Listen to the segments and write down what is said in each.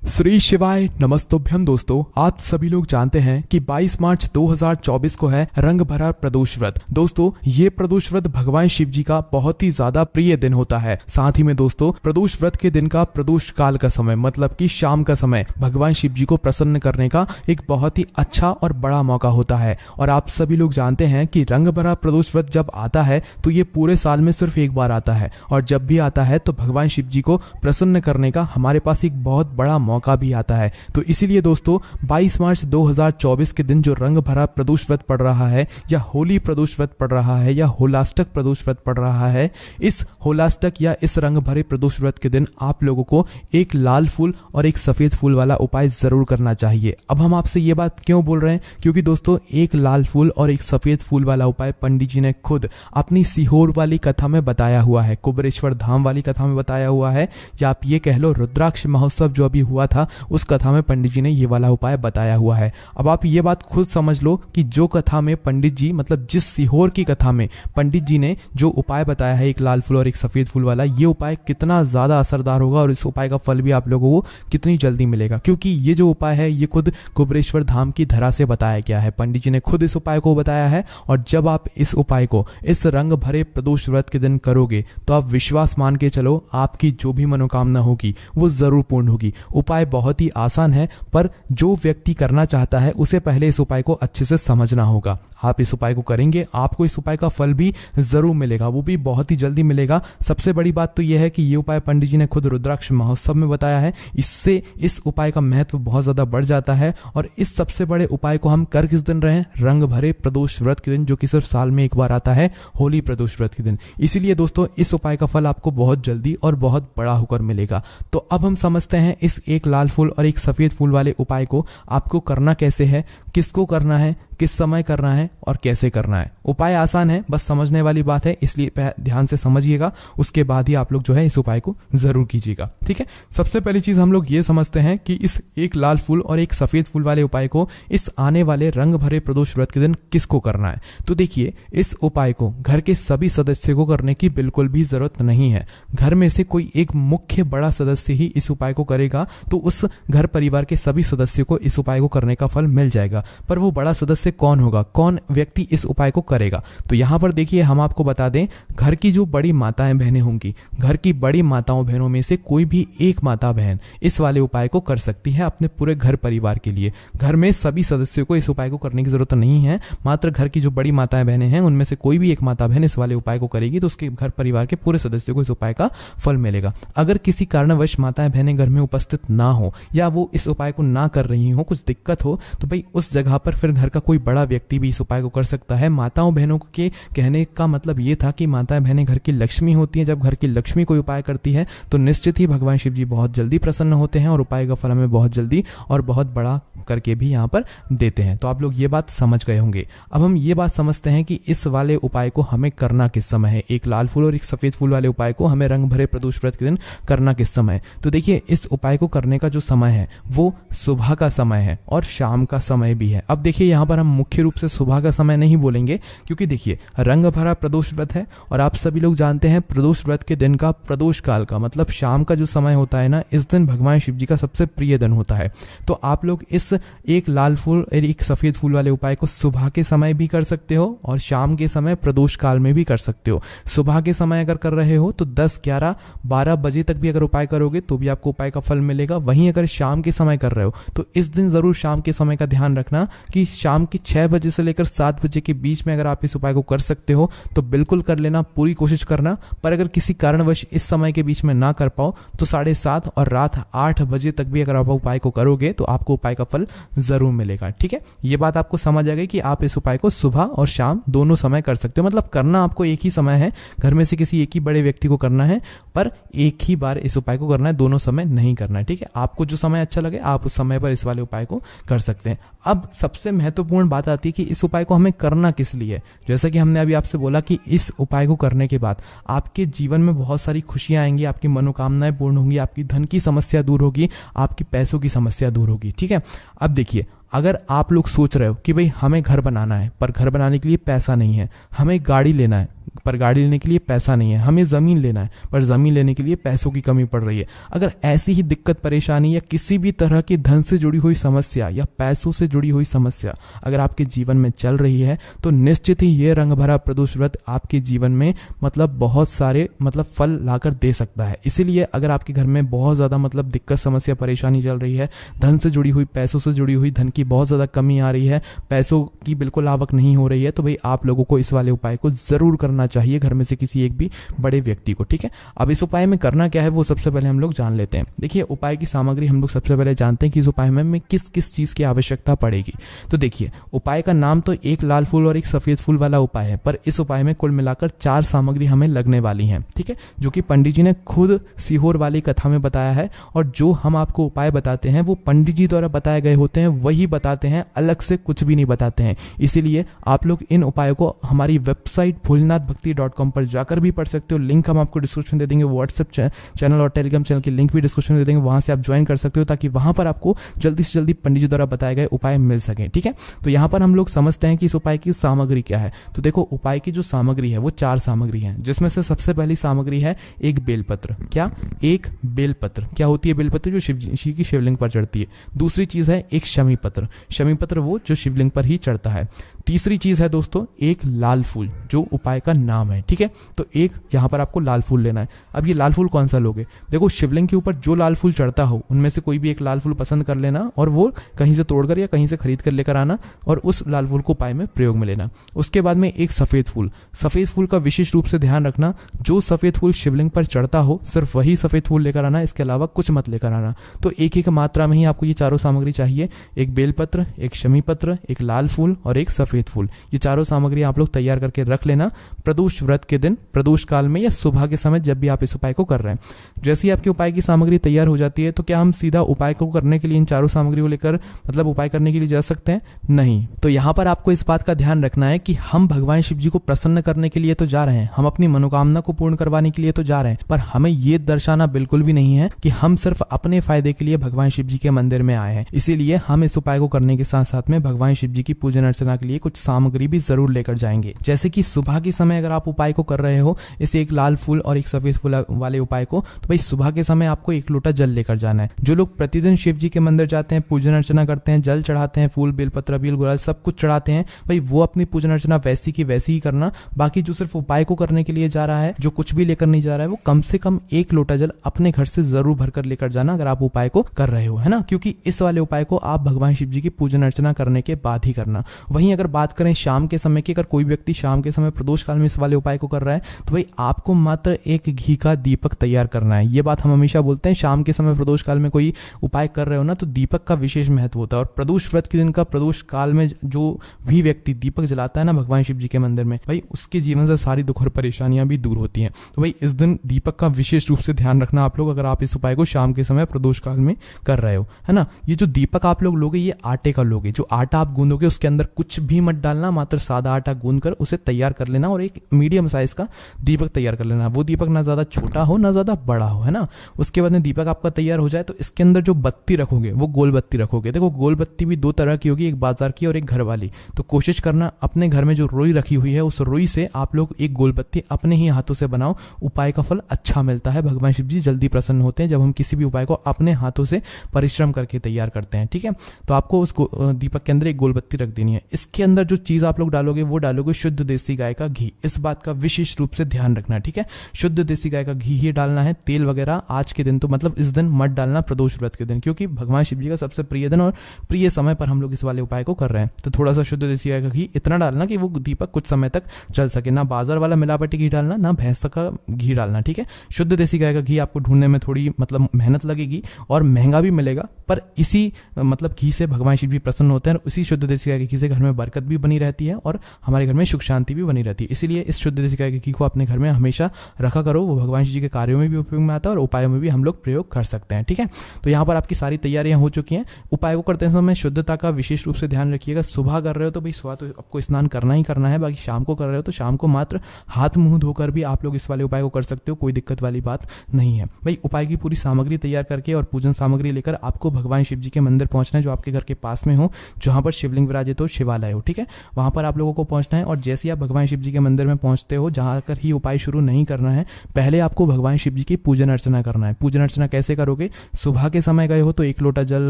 श्री शिवाय नमस्तुभ्यम दोस्तों, आप सभी लोग जानते हैं कि 22 मार्च 2024 को है रंग भरा प्रदोष व्रत। दोस्तों ये प्रदोष व्रत भगवान शिव जी का बहुत ही ज्यादा प्रिय दिन होता है। साथ ही में दोस्तों प्रदोष व्रत के दिन का प्रदोष काल का समय मतलब कि शाम का समय भगवान शिव जी को प्रसन्न करने का एक बहुत ही अच्छा और बड़ा मौका होता है। और आप सभी लोग जानते हैं कि रंग भरा प्रदोष व्रत जब आता है तो ये पूरे साल में सिर्फ एक बार आता है, और जब भी आता है तो भगवान शिव जी को प्रसन्न करने का हमारे पास एक बहुत बड़ा मौका भी आता है। तो इसीलिए दोस्तों 22 मार्च 2024 के दिन जो रंग भरा प्रदोष व्रत पड़ रहा है या होली प्रदोष व्रत पड़ रहा है या होलाष्टक प्रदोष व्रत पड़ रहा है, इस होलाष्टक या इस रंग भरे प्रदोष व्रत के दिन आप लोगों को एक लाल फूल और एक सफेद फूल वाला उपाय जरूर करना चाहिए। अब हम आपसे ये बात क्यों बोल रहे हैं, क्योंकि दोस्तों एक लाल फूल और एक सफेद फूल वाला उपाय पंडित जी ने खुद अपनी सीहोर वाली कथा में बताया हुआ है, कुबेरेश्वर धाम वाली कथा में बताया हुआ है, या आप ये कह लो रुद्राक्ष महोत्सव जो अभी हुआ था उस कथा में पंडित जी ने ये वाला उपाय बताया हुआ है। अब आप ये बात खुद समझ लो कि जो कथा में पंडित जी मतलब जिस सीहोर की कथा में पंडित जी ने जो उपाय बताया है एक लाल फूल और एक सफेद फूल वाला, ये उपाय कितना ज्यादा असरदार होगा और इस उपाय का फल भी आप लोगों को कितनी जल्दी मिलेगा, क्योंकि ये जो उपाय है ये खुद कुबेरेश्वर धाम की धरा से बताया गया है। पंडित जी ने खुद इस उपाय को बताया है, और जब आप इस उपाय को इस रंग भरे प्रदोष व्रत के दिन करोगे तो आप विश्वास मान के चलो आपकी जो भी मनोकामना होगी वो जरूर पूर्ण होगी। उपाय बहुत ही आसान है, पर जो व्यक्ति करना चाहता है उसे पहले इस उपाय को अच्छे से समझना होगा। आप इस उपाय को करेंगे आपको इस उपाय का फल भी जरूर मिलेगा, वो भी बहुत ही जल्दी मिलेगा। सबसे बड़ी बात तो यह है कि ये उपाय पंडित जी ने खुद रुद्राक्ष महोत्सव में बताया है, इससे इस उपाय का महत्व बहुत ज्यादा बढ़ जाता है। और इस सबसे बड़े उपाय को हम कर किस दिन रहे हैं, रंग भरे प्रदोष व्रत के दिन, जो कि सिर्फ साल में एक बार आता है, होली प्रदोष व्रत के दिन। इसीलिए दोस्तों इस उपाय का फल आपको बहुत जल्दी और बहुत बड़ा होकर मिलेगा। तो अब हम समझते हैं इस एक लाल फूल और एक सफेद फूल वाले उपाय को आपको करना कैसे है, किसको करना है, किस समय करना है और कैसे करना है। उपाय आसान है, बस समझने वाली बात है, इसलिए ध्यान से समझिएगा, उसके बाद ही आप लोग जो है इस उपाय को जरूर कीजिएगा। ठीक है, सबसे पहली चीज हम लोग ये समझते हैं कि इस एक लाल फूल और एक सफेद फूल वाले उपाय को इस आने वाले रंग भरे प्रदोष व्रत के दिन किसको करना है। तो देखिए, इस उपाय को घर के सभी सदस्यों को करने की बिल्कुल भी जरूरत नहीं है। घर में से कोई एक मुख्य बड़ा सदस्य ही इस उपाय को करेगा तो उस घर परिवार के सभी सदस्यों को इस उपाय को करने का फल मिल जाएगा। पर वो बड़ा सदस्य कौन होगा, कौन व्यक्ति इस उपाय को करेगा, तो यहां पर देखिए हम आपको बता दें, घर की जो बड़ी माताएं बहनें होंगी, घर की बड़ी माताओं बहनों में से कोई भी एक माता बहन इस वाले उपाय को कर सकती है अपने पूरे घर परिवार के लिए। घर में सभी सदस्यों को इस उपाय को करने की जरूरत नहीं है, मात्र घर की जो बड़ी माताएं बहनें हैं उनमें से कोई भी एक माता बहन इस वाले उपाय को करेगी तो उसके घर परिवार के पूरे सदस्यों को इस उपाय का फल मिलेगा। अगर किसी कारणवश माताएं बहनें घर में उपस्थित ना हो या वो इस उपाय को ना कर रही हो, कुछ दिक्कत हो, तो भाई उस जगह पर फिर घर का कोई बड़ा व्यक्ति भी इस उपाय को कर सकता है। माताओं बहनों के कहने का मतलब ये था कि माताएं बहनें घर की लक्ष्मी होती हैं, जब घर की लक्ष्मी कोई उपाय करती है तो निश्चित ही भगवान शिव जी बहुत जल्दी प्रसन्न होते हैं और उपाय का फल हमें बहुत जल्दी और बहुत बड़ा करके भी यहाँ पर देते हैं। तो आप लोग ये बात समझ गए होंगे। अब हम ये बात समझते हैं कि इस वाले उपाय को हमें करना किस समय है, एक लाल फूल और एक सफेद फूल वाले उपाय को हमें रंग भरे प्रदोष व्रत के दिन करना किस समय। तो देखिए, इस उपाय को करने का जो समय है वो सुबह का समय है और शाम का समय भी है। अब देखिए, यहाँ पर हम मुख्य रूप से सुबह का समय नहीं बोलेंगे, क्योंकि देखिए रंग भरा प्रदोष व्रत है और आप सभी लोग जानते हैं प्रदोष व्रत के दिन का प्रदोष काल का मतलब शाम का जो समय होता है ना, इस दिन भगवान शिव जी का सबसे प्रिय दिन होता है। तो आप लोग इस एक लाल फूल और एक सफेद फूल वाले उपाय को सुबह के समय भी कर सकते हो और शाम के समय प्रदोष काल में भी कर सकते हो। सुबह के समय अगर कर रहे हो तो 10, 11, 12 बजे तक भी अगर उपाय करोगे तो भी आपको उपाय का फल मिलेगा। वहीं अगर शाम के समय कर रहे हो तो इस दिन जरूर शाम के समय का ध्यान रखना कि शाम की 6 बजे से लेकर 7 बजे के बीच में अगर आप इस उपाय को कर सकते हो तो बिल्कुल कर लेना, पूरी कोशिश करना। पर अगर किसी कारणवश इस समय के बीच में ना कर पाओ तो 7:30 और रात 8 बजे तक भी अगर आप उपाय को करोगे तो आपको उपाय का फल जरूर मिलेगा। ठीक है, ये बात आपको समझ आ गई कि आप इस उपाय को सुबह और शाम दोनों समय कर सकते हो। मतलब करना आपको एक ही समय है, घर में से किसी एक ही बड़े व्यक्ति को करना है, पर एक ही बार इस उपाय को करना है, दोनों समय नहीं करना है। ठीक है, आपको जो समय अच्छा लगे आप उस समय पर इस वाले उपाय को कर सकते हैं। अब सबसे महत्वपूर्ण बात आती है कि इस उपाय को हमें करना किस लिए। जैसा कि हमने अभी आपसे बोला कि इस उपाय को करने के बाद आपके जीवन में बहुत सारी खुशियां आएंगी, आपकी मनोकामनाएं पूर्ण होंगी, आपकी धन की समस्या दूर होगी, आपकी पैसों की समस्या दूर होगी। ठीक है, अब देखिए, अगर आप लोग सोच रहे हो कि भाई हमें घर बनाना है पर घर बनाने के लिए पैसा नहीं है, हमें गाड़ी लेना है पर गाड़ी लेने के लिए पैसा नहीं है, हमें ज़मीन लेना है पर ज़मीन लेने के लिए पैसों की कमी पड़ रही है। अगर ऐसी ही दिक्कत परेशानी या किसी भी तरह की धन से जुड़ी हुई समस्या या पैसों से जुड़ी हुई समस्या अगर आपके जीवन में चल रही है तो निश्चित ही ये रंग भरा प्रदोष व्रत आपके जीवन में मतलब बहुत सारे मतलब फल लाकर दे सकता है। इसीलिए अगर आपके घर में बहुत ज़्यादा मतलब दिक्कत समस्या परेशानी चल रही है, धन से जुड़ी हुई पैसों से जुड़ी हुई धन की बहुत ज़्यादा कमी आ रही है, पैसों की बिल्कुल आवक नहीं हो रही है, तो भाई आप लोगों को इस वाले उपाय को ज़रूर करना चाहिए घर में से किसी एक भी बड़े व्यक्ति को। ठीक है, अब इस उपाय में करना क्या है वो सबसे पहले हम लोग जान लेते हैं। देखिए, उपाय की सामग्री हम लोग सबसे पहले जानते हैं कि इस उपाय में हमें किस किस चीज़ की आवश्यकता पड़ेगी। तो देखिए, उपाय का नाम तो एक लाल फूल और एक सफ़ेद फूल वाला उपाय है, पर इस उपाय में कुल मिलाकर 4 सामग्री हमें लगने वाली हैं। ठीक है, जो कि पंडित जी ने खुद सीहोर वाली कथा में बताया है, और जो हम आपको उपाय बताते हैं वो पंडित जी द्वारा बताए गए होते हैं, वही बताते हैं, अलग से कुछ भी नहीं बताते हैं। इसीलिए आप लोग इन उपायों को हमारी वेबसाइट भोलेनाथभक्ति.com पर जाकर भी पढ़ सकते हो। लिंक हम आपको डिस्क्रिप्शन दे देंगे, व्हाट्सएप चैनल और टेलीग्राम चैनल की लिंक भी डिस्क्रिप्शन में दे देंगे, वहां से आप ज्वाइन कर सकते हो ताकि वहां पर आपको जल्दी से जल्दी पंडित जी द्वारा बताए गए उपाय मिल सके। ठीक है, तो यहाँ पर हम लोग समझते हैं कि इस उपाय की सामग्री क्या है। तो देखो, उपाय की जो सामग्री है वो 4 सामग्री है, जिसमें से सबसे पहली सामग्री है एक बेलपत्र। क्या? एक बेलपत्र। क्या होती है बेलपत्र? जो शिव की शिवलिंग पर चढ़ती है। दूसरी चीज है एक शमी पत्र। शमी पत्र वो जो शिवलिंग पर ही चढ़ता है। तीसरी चीज है दोस्तों एक लाल फूल, जो उपाय का नाम है। ठीक है, तो एक यहाँ पर आपको लाल फूल लेना है। अब ये लाल फूल कौन सा लोगे? देखो, शिवलिंग के ऊपर जो लाल फूल चढ़ता हो उनमें से कोई भी एक लाल फूल पसंद कर लेना, और वो कहीं से तोड़कर या कहीं से खरीद कर लेकर आना, और उस लाल फूल को उपाय में प्रयोग में लेना। उसके बाद में एक सफेद फूल। सफेद फूल का विशेष रूप से ध्यान रखना, जो सफेद फूल शिवलिंग पर चढ़ता हो सिर्फ वही सफेद फूल लेकर आना, इसके अलावा कुछ मत लेकर आना। तो एक एक मात्रा में ही आपको ये चारों सामग्री चाहिए। एक बेलपत्र, एक शमी पत्र, एक लाल फूल और एक सफेद फूल। ये चारों सामग्री आप लोग तैयार करके रख लेना प्रदोष व्रत के दिन, प्रदोष काल में या सुबह के समय जब भी आप इस उपाय को कर रहे हैं। जैसे ही आपकी उपाय की सामग्री तैयार हो जाती है तो क्या हम सीधा उपाय को करने के लिए इन चारों सामग्री को लेकर मतलब उपाय करने के लिए जा सकते हैं? नहीं। तो यहाँ पर आपको इस बात का ध्यान रखना है कि हम भगवान शिव जी को प्रसन्न करने के लिए तो जा रहे हैं, हम अपनी मनोकामना को पूर्ण करवाने के लिए तो जा रहे हैं, पर हमें ये दर्शाना बिल्कुल भी नहीं है कि हम सिर्फ अपने फायदे के लिए भगवान शिव जी के मंदिर में आए हैं। इसीलिए हम इस उपाय को करने के साथ साथ में भगवान शिव जी की पूजन अर्चना के लिए कुछ सामग्री भी जरूर लेकर जाएंगे। जैसे कि सुबह के समय अगर आप उपाय को कर रहे हो, इस एक लाल फूल और एक सफेद फूल वाले उपाय को, तो भाई सुबह के समय आपको 1 लोटा जल लेकर जाना है। जो लोग प्रतिदिन शिव जी के मंदिर जाते हैं, पूजन अर्चना करते हैं, जल चढ़ाते हैं, फूल बेलपत्र बील गुलाल सब कुछ चढ़ाते हैं, भाई वो अपनी पूजन अर्चना वैसी की वैसी ही करना। बाकी जो सिर्फ उपाय को करने के लिए जा रहा है, जो कुछ भी लेकर नहीं जा रहा है, वो कम से कम 1 लोटा जल अपने घर से जरूर भरकर लेकर जाना अगर आप उपाय को कर रहे हो, है ना, क्योंकि इस वाले उपाय को आप भगवान शिव जी की पूजन अर्चना करने के बाद ही करना। वहीं अगर बात करें शाम के समय की, अगर कोई व्यक्ति शाम के समय प्रदोष काल में इस वाले उपाय को कर रहा है तो भाई आपको मात्र एक घी का दीपक तैयार करना है। ये बात हम हमेशा बोलते हैं, शाम के समय प्रदोष काल में कोई उपाय कर रहे हो ना तो दीपक का विशेष महत्व होता है। और प्रदोष व्रत के दिन का प्रदोष काल में जो भी व्यक्ति दीपक जलाता है ना भगवान शिव जी के मंदिर में, भाई उसके जीवन से सारी दुख और परेशानियां भी दूर होती हैं। तो भाई इस दिन दीपक का विशेष रूप से ध्यान रखना आप लोग, अगर आप इस उपाय को शाम के समय प्रदोष काल में कर रहे हो, है ना। ये जो दीपक आप लोग लोगे, ये आटे का लोगे। जो आटा आप गूंदोगे उसके अंदर कुछ भी मत डालना, मात्र सादा आटा गूंद कर उसे तैयार कर लेना और एक मीडियम साइज का दीपक तैयार कर लेना। वो दीपक ना ज्यादा छोटा हो ना ज्यादा बड़ा हो, है ना। उसके बाद में दीपक आपका तैयार हो जाए तो इसके अंदर जो बत्ती रखोगे वो गोल बत्ती रखोगे। देखो, गोल बत्ती भी 2 तरह की होगी, एक बाजार की और एक घर वाली। तो कोशिश करना अपने घर में जो रुई रखी हुई है उस रुई से आप लोग एक गोल बत्ती अपने ही हाथों से बनाओ। उपाय का फल अच्छा मिलता है, भगवान शिव जी जल्दी प्रसन्न होते हैं जब हम किसी भी उपाय को अपने हाथों से परिश्रम करके तैयार करते हैं। ठीक है, तो आपको उस दीपक के अंदर एक गोल बत्ती रख देनी है। इसके अंदर जो चीज आप लोग डालोगे वो डालोगे शुद्ध देसी गाय का घी। इस बात का विशेष रूप से ध्यान रखना, ठीक है। शुद्ध देसी गाय का घी ही डालना है। तेल वगैरह आज के दिन तो मतलब इस दिन मत डालना, प्रदोष व्रत के दिन, क्योंकि भगवान शिव जी का सबसे प्रिय दिन और प्रिय समय पर हम लोग इस वाले उपाय को कर रहे हैं। तो थोड़ा सा शुद्ध देसी गाय का घी इतना डालना कि वो दीपक कुछ समय तक जल सके। ना बाजार वाला मिलावटी घी डालना, ना भैंस का घी डालना, ठीक है। शुद्ध देसी गाय का घी आपको ढूंढने में थोड़ी मतलब मेहनत लगेगी और महंगा भी मिलेगा, पर इसी मतलब घी से भगवान शिव जी प्रसन्न होते हैं और उसी शुद्ध देसी गाय के घी से घर में बरकत भी बनी रहती है और हमारे घर में सुख शांति भी बनी रहती है। इसीलिए इस शुद्ध देसी गाय के घी को अपने घर में हमेशा रखा करो, वो भगवान शिव जी के कार्यों में भी उपयोग में आता है और उपायों में भी हम लोग प्रयोग कर सकते हैं। ठीक है, तो यहाँ पर आपकी सारी तैयारियां हो चुकी हैं। उपाय को करते समय शुद्धता का विशेष रूप से ध्यान रखिएगा। सुबह कर रहे हो तो भाई सुबह तो आपको स्नान करना ही करना है, बाकी शाम को कर रहे हो तो शाम को मात्र हाथ मुंह धोकर भी आप लोग इस वाले उपाय को कर सकते हो, कोई दिक्कत वाली बात नहीं है। भाई उपाय की पूरी सामग्री तैयार करके और पूजन सामग्री लेकर आपको भगवान शिव जी के मंदिर पहुंचना है जो आपके घर के पास में हो, जहां पर शिवलिंग विराजित हो, शिवालय हो, ठीक है। वहां पर आप लोगों को पहुंचना है और जैसे ही आप भगवान शिव जी के मंदिर में पहुंचते हो, जहां आकर ही उपाय शुरू नहीं करना है, पहले आपको भगवान शिव जी की पूजन अर्चना करना है। पूजन अर्चना कैसे करोगे? सुबह के समय गए हो तो 1 लोटा जल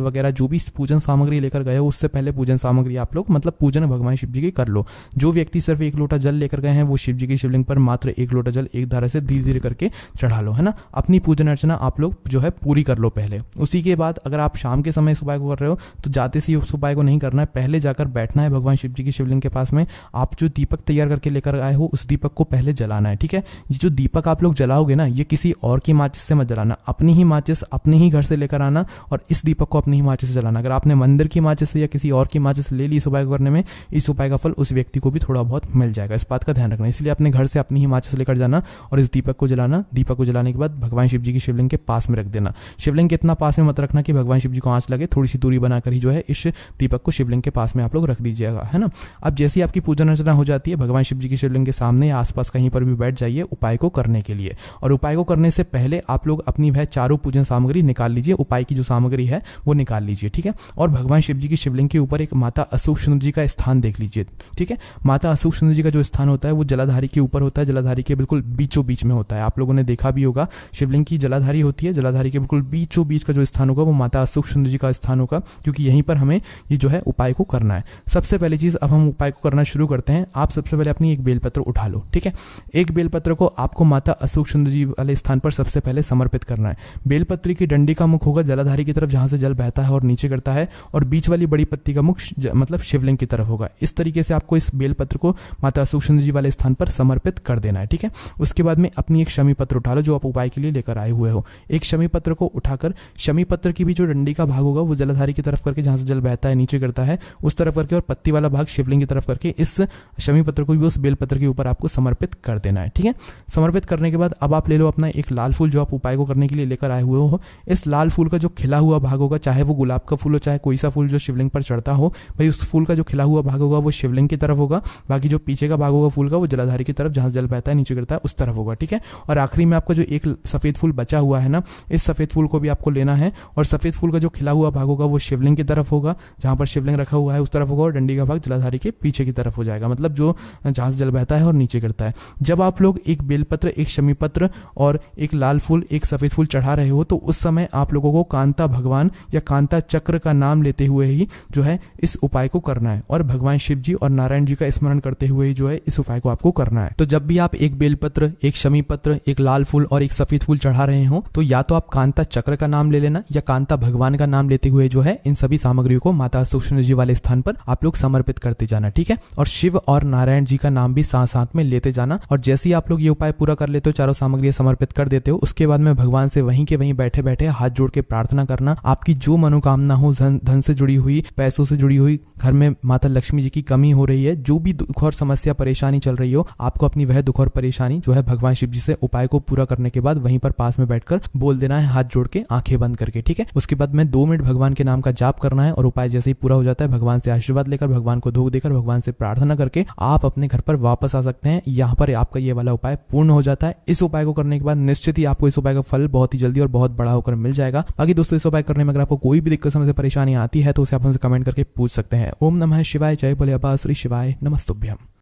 वगैरह जो भी पूजन सामग्री लेकर गए हो, उससे पहले पूजन सामग्री आप लोग मतलब पूजन भगवान शिव जी की कर लो। जो व्यक्ति सिर्फ 1 लोटा जल लेकर गए हैं, वो शिव जी की शिवलिंग पर मात्र 1 लोटा जल एक धारा से धीरे धीरे करके चढ़ा लो, है ना। अपनी पूजन अर्चना आप लोग जो है पूरी कर लो पहले। उसी के बाद अगर आप शाम के समय इस उपाय को कर रहे हो तो जाते से उस उपाय को नहीं करना है, पहले जाकर बैठना है भगवान शिव जी की शिवलिंग के पास में। आप जो दीपक तैयार करके लेकर आए हो, उस दीपक को पहले जलाना है, ठीक है। ये जो दीपक आप लोग जलाओगे ना, ये किसी और की माचिस से मत जलाना, अपनी ही माचिस अपने ही घर से लेकर आना और इस दीपक को अपनी ही माचिस से जलाना। अगर आपने मंदिर की माचिस से या किसी और की माचिस ले ली इस उपाय को करने में, इस उपाय का फल उस व्यक्ति को भी थोड़ा बहुत मिल जाएगा, इस बात का ध्यान रखना। इसलिए अपने घर से अपनी ही माचिस लेकर जाना और इस दीपक को जलाना। दीपक को जलाने के बाद भगवान शिव जी की शिवलिंग के पास में रख देना। शिवलिंग के इतना पास में मत रखना कि भगवान शिव जी को आंच लगे, थोड़ी सी दूरी बनाकर ही जो है इस दीपक को शिवलिंग के पास में आप लोग रख दीजिएगा, है ना। अब जैसे ही आपकी पूजन अर्चना हो जाती है, भगवान शिव जी की शिवलिंग के सामने या आसपास कहीं पर भी बैठ जाइए उपाय को करने के लिए। और उपाय को करने से पहले आप लोग अपनी वह चारों पूजन सामग्री निकाल लीजिए, उपाय की जो सामग्री है वो निकाल लीजिए, ठीक है। और भगवान शिव जी की शिवलिंग के ऊपर एक माता अशोक सुंदर जी का स्थान देख लीजिए, ठीक है। माता अशोक सुंदर जी का जो स्थान होता है वो जलाधारी के ऊपर होता है, जलाधारी के बिल्कुल बीचों बीच में होता है। आप लोगों ने देखा भी होगा, शिवलिंग की जलाधारी होती है, जलाधारी के बिल्कुल बीचों बीच का जो स्थान होगा वो माता अशोक सुंदर जी का स्थान होगा, क्योंकि यहीं पर हमें ये जो है उपाय को करना है। सबसे पहली चीज, अब हम उपाय को करना शुरू करते हैं। आप सबसे पहले अपनी एक बेलपत्र उठा लो, ठीक है। एक बेलपत्र को आपको माता अशोक सुंदर जी वाले स्थान पर सबसे पहले समर्पित करना है। बेलपत्र की डंडी का मुख होगा जलाधारी की तरफ जहां से जल बहता है और नीचे गिरता है, और बीच वाली बड़ी पत्ती का मुख मतलब शिवलिंग की तरफ होगा। इस तरीके से आपको इस बेलपत्र को माता अशोक सुंदर जी वाले स्थान पर समर्पित कर देना है, ठीक है। उसके बाद में अपनी एक शमी पत्र उठा लो जो आप उपाय के लिए लेकर आए हुए हो। एक शमी पत्र को उठाकर शमी पत्र की भी जो डंडी का भाग होगा वो जलाधारी की तरफ करके, जहां से जल बहता है नीचे गिरता है उस तरफ करके, और पत्ती वाला भाग शिवलिंग की तरफ करके इस शमी पत्र को भी उस बेलपत्र के ऊपर आपको समर्पित कर देना है, ठीक है। समर्पित करने के बाद अब आप ले लो अपना एक लाल फूल जो आप उपाय को करने के लिए लेकर आए हुए हो। इस लाल फूल का जो खिला हुआ भाग होगा, चाहे वो गुलाब का फूल हो चाहे कोई सा फूल जो शिवलिंग पर चढ़ता हो, भाई उस फूल का जो खिला हुआ भाग होगा वो शिवलिंग की तरफ होगा। बाकी जो पीछे का भाग होगा फूल का वो जलाधारी की तरफ जहां जल बहता है नीचे गिरता है उस तरफ होगा, ठीक है। और आखिरी में आपका जो एक सफेद फूल बचा हुआ है ना, इस सफेद फूल को भी आपको लेना है और सफेद फूल का जो खिला हुआ भाग होगा वो शिवलिंग की तरफ होगा, जहां पर शिवलिंग रखा हुआ है उस तरफ होगा, और डंडी का भाग जलाधारी के पीछे की तरफ हो जाएगा, मतलब जो जहां से जल बहता है और नीचे गिरता है। जब आप लोग एक बेलपत्र, एक शमी पत्र और एक लाल फूल, एक सफेद फूल चढ़ा रहे हो, तो उस समय आप लोगों को कांता भगवान या कांता चक्र का नाम लेते हुए ही जो है इस उपाय को करना है, और भगवान शिव जी और नारायण जी का स्मरण करते हुए ही जो है इस उपाय को आपको करना है। तो जब भी आप एक बेलपत्र, एक शमी पत्र, एक लाल फूल और एक सफेद फूल चढ़ा रहे हो, तो या तो आप कांता चक्र का नाम ले लेना या कांता भगवान का नाम लेते हुए जो है इन सभी सामग्रियों को माता अशोक सुंदर जी वाले स्थान पर आप लोग समर्पित करते जाना, ठीक है। और शिव और नारायण जी का नाम भी साथ साथ में लेते जाना। और जैसे ही आप लोग ये उपाय पूरा कर लेते हो, चारों सामग्रियां समर्पित कर देते हो, उसके बाद में भगवान से वहीं के वहीं बैठे बैठे हाथ जोड़ के प्रार्थना करना। आपकी जो मनोकामना हो, धन से जुड़ी हुई, पैसों से जुड़ी हुई, घर में माता लक्ष्मी जी की कमी हो रही है, जो भी दुख और समस्या परेशानी चल रही हो, आपको अपनी वह दुख और परेशानी जो है भगवान शिव जी से उपाय को पूरा करने के बाद वहीं पर पास में बैठकर बोल देना है, हाथ जोड़ के आंखें बंद करके, ठीक है। उसके बाद में 2 मिनट भगवान के नाम का जाप करना है और उपाय जैसे ही पूरा हो जाता है भगवान से आशीर्वाद लेकर, भगवान को धूप देकर, भगवान से प्रार्थना करके आप अपने घर पर वापस आ सकते हैं। यहाँ पर आपका ये वाला उपाय पूर्ण हो जाता है। इस उपाय को करने के बाद निश्चित ही आपको इस उपाय का फल बहुत ही जल्दी और बहुत बड़ा होकर मिल जाएगा। बाकी दोस्तों, इस उपाय करने में अगर आपको कोई भी दिक्कत समस्या परेशानी आती है तो उसे आप हमसे कमेंट करके पूछ सकते हैं। ओम नमः शिवाय, जय भोले बाबा श्री शिवाय, नमस्तुभ्यम।